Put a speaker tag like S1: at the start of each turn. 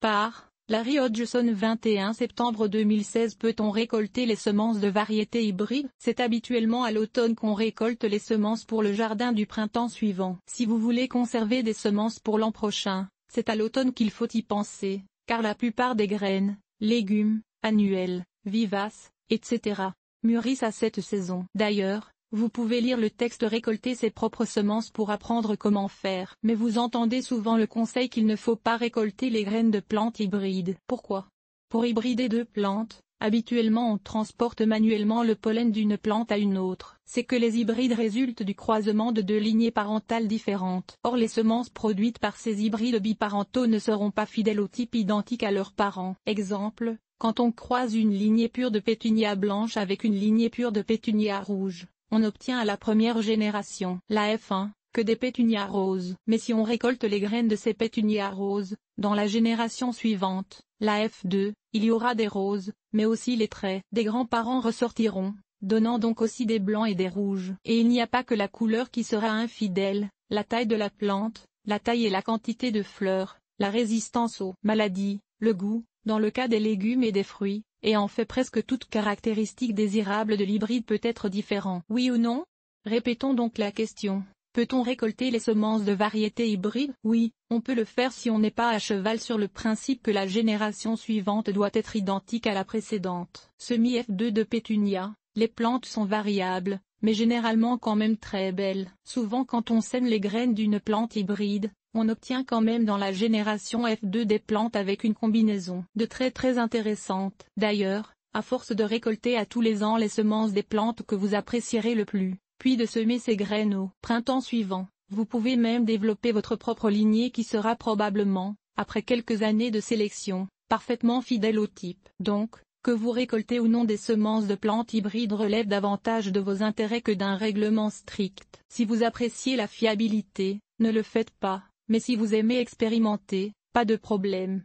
S1: Par Larry Hodgson 21 septembre 2016. Peut-on récolter les semences de variétés hybrides? C'est habituellement à l'automne qu'on récolte les semences pour le jardin du printemps suivant. Si vous voulez conserver des semences pour l'an prochain, c'est à l'automne qu'il faut y penser, car la plupart des graines, légumes, annuels, vivaces, etc., mûrissent à cette saison. D'ailleurs, vous pouvez lire le texte récolter ses propres semences pour apprendre comment faire. Mais vous entendez souvent le conseil qu'il ne faut pas récolter les graines de plantes hybrides. Pourquoi? Pour hybrider deux plantes, habituellement on transporte manuellement le pollen d'une plante à une autre. C'est que les hybrides résultent du croisement de deux lignées parentales différentes. Or les semences produites par ces hybrides biparentaux ne seront pas fidèles au type identique à leurs parents. Exemple, quand on croise une lignée pure de pétunia blanche avec une lignée pure de pétunia rouge, on obtient à la première génération, la F1, que des pétunias roses. Mais si on récolte les graines de ces pétunias roses, dans la génération suivante, la F2, il y aura des roses, mais aussi les traits des grands-parents ressortiront, donnant donc aussi des blancs et des rouges. Et il n'y a pas que la couleur qui sera infidèle, la taille de la plante, la taille et la quantité de fleurs, la résistance aux maladies, le goût, dans le cas des légumes et des fruits, et en fait presque toute caractéristique désirable de l'hybride peut être différent. Oui ou non? Répétons donc la question. Peut-on récolter les semences de variétés hybrides? Oui, on peut le faire si on n'est pas à cheval sur le principe que la génération suivante doit être identique à la précédente. Semis F2 de pétunia, les plantes sont variables, mais généralement quand même très belles. Souvent quand on sème les graines d'une plante hybride, on obtient quand même dans la génération F2 des plantes avec une combinaison de traits très intéressante. D'ailleurs, à force de récolter à tous les ans les semences des plantes que vous apprécierez le plus, puis de semer ces graines au printemps suivant, vous pouvez même développer votre propre lignée qui sera probablement, après quelques années de sélection, parfaitement fidèle au type. Donc, que vous récoltez ou non des semences de plantes hybrides relève davantage de vos intérêts que d'un règlement strict. Si vous appréciez la fiabilité, ne le faites pas. Mais si vous aimez expérimenter, pas de problème.